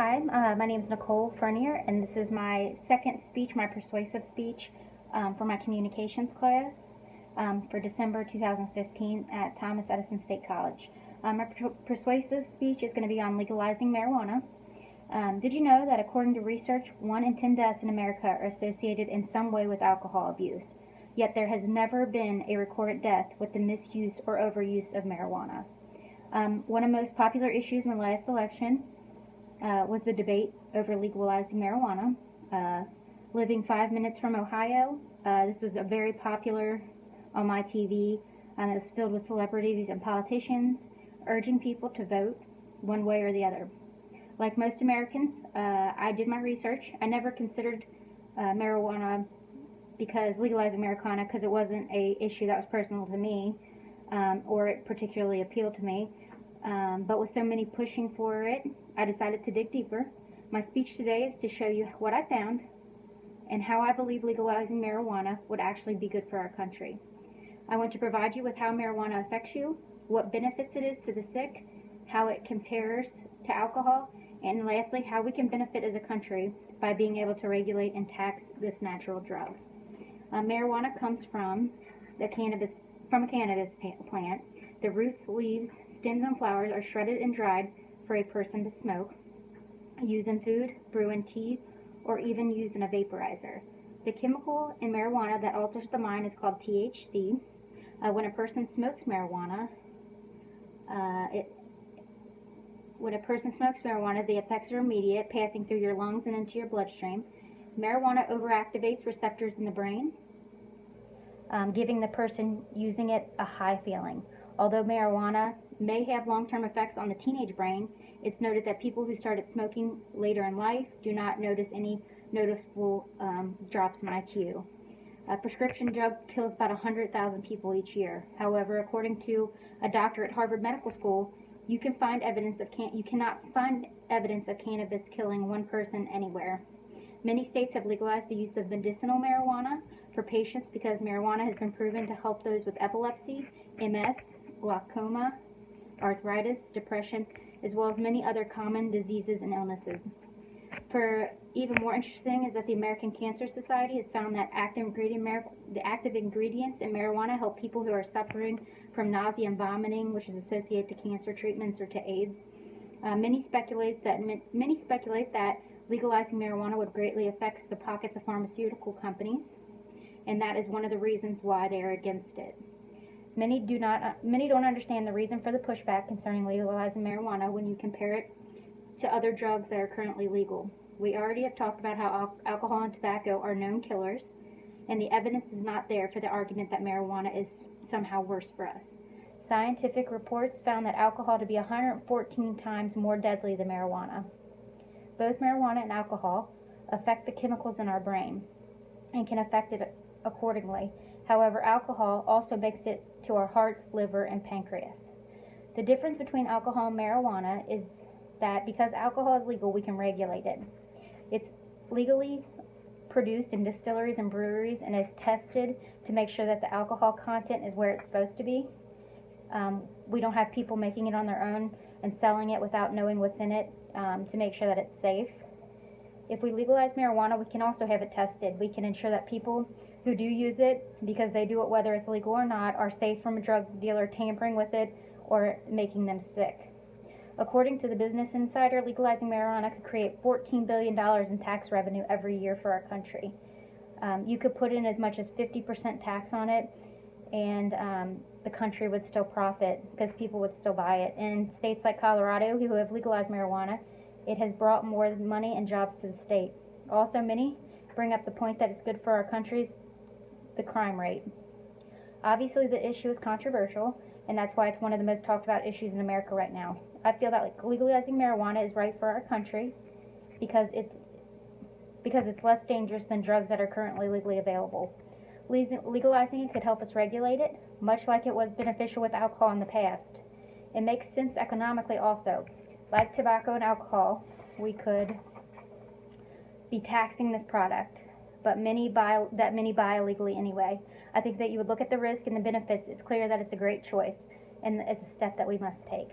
Hi, my name is Nicole Fernier, and this is my second speech, my persuasive speech for my communications class for December 2015 at Thomas Edison State College. My persuasive speech is going to be on legalizing marijuana. Did you know that according to research, 1 in 10 deaths in America are associated in some way with alcohol abuse? Yet there has never been a recorded death with the misuse or overuse of marijuana. One of the most popular issues in the last election was the debate over legalizing marijuana. Living 5 minutes from Ohio, this was a very popular on my TV, and it was filled with celebrities and politicians urging people to vote one way or the other. Like most Americans, I did my research. I never considered marijuana because legalizing marijuana because it wasn't a issue that was personal to me or it particularly appealed to me. But with so many pushing for it, I decided to dig deeper. My speech today is to show you what I found and how I believe legalizing marijuana would actually be good for our country. I want to provide you with how marijuana affects you, what benefits it is to the sick, how it compares to alcohol, and lastly, how we can benefit as a country by being able to regulate and tax this natural drug. Marijuana comes from a cannabis plant. The roots, leaves, stems, and flowers are shredded and dried for a person to smoke, use in food, brew in tea, or even use in a vaporizer. The chemical in marijuana that alters the mind is called THC. When a person smokes marijuana, the effects are immediate, passing through your lungs and into your bloodstream. Marijuana overactivates receptors in the brain, giving the person using it a high feeling. Although marijuana may have long-term effects on the teenage brain, it's noted that people who started smoking later in life do not notice any noticeable drops in IQ. A prescription drug kills about 100,000 people each year. However, according to a doctor at Harvard Medical School, you cannot find evidence of cannabis killing one person anywhere. Many states have legalized the use of medicinal marijuana for patients because marijuana has been proven to help those with epilepsy, MS, glaucoma, arthritis, depression, as well as many other common diseases and illnesses. For even more interesting is that the American Cancer Society has found that the active ingredients in marijuana help people who are suffering from nausea and vomiting, which is associated to cancer treatments or to AIDS. Many speculate that legalizing marijuana would greatly affect the pockets of pharmaceutical companies, and that is one of the reasons why they are against it. Many don't understand the reason for the pushback concerning legalizing marijuana when you compare it to other drugs that are currently legal. We already have talked about how alcohol and tobacco are known killers, and the evidence is not there for the argument that marijuana is somehow worse for us. Scientific reports found that alcohol to be 114 times more deadly than marijuana. Both marijuana and alcohol affect the chemicals in our brain and can affect it accordingly. However, alcohol also makes it to our hearts, liver, and pancreas. The difference between alcohol and marijuana is that because alcohol is legal, we can regulate it. It's legally produced in distilleries and breweries and is tested to make sure that the alcohol content is where it's supposed to be. We don't have people making it on their own and selling it without knowing what's in it to make sure that it's safe. If we legalize marijuana, we can also have it tested. We can ensure that people who do use it, because they do it whether it's legal or not, are safe from a drug dealer tampering with it or making them sick. According to the Business Insider, legalizing marijuana could create $14 billion in tax revenue every year for our country. You could put in as much as 50% tax on it, and the country would still profit because people would still buy it. In states like Colorado, who have legalized marijuana, it has brought more money and jobs to the state. Also, many bring up the point that it's good for our country's the crime rate. Obviously, the issue is controversial, and that's why it's one of the most talked about issues in America right now. I feel that legalizing marijuana is right for our country because it's less dangerous than drugs that are currently legally available. Legalizing it could help us regulate it, much like it was beneficial with alcohol in the past. It makes sense economically also. Like tobacco and alcohol, we could be taxing this product, but many buy illegally anyway. I think that you would look at the risk and the benefits. It's clear that it's a great choice, and it's a step that we must take.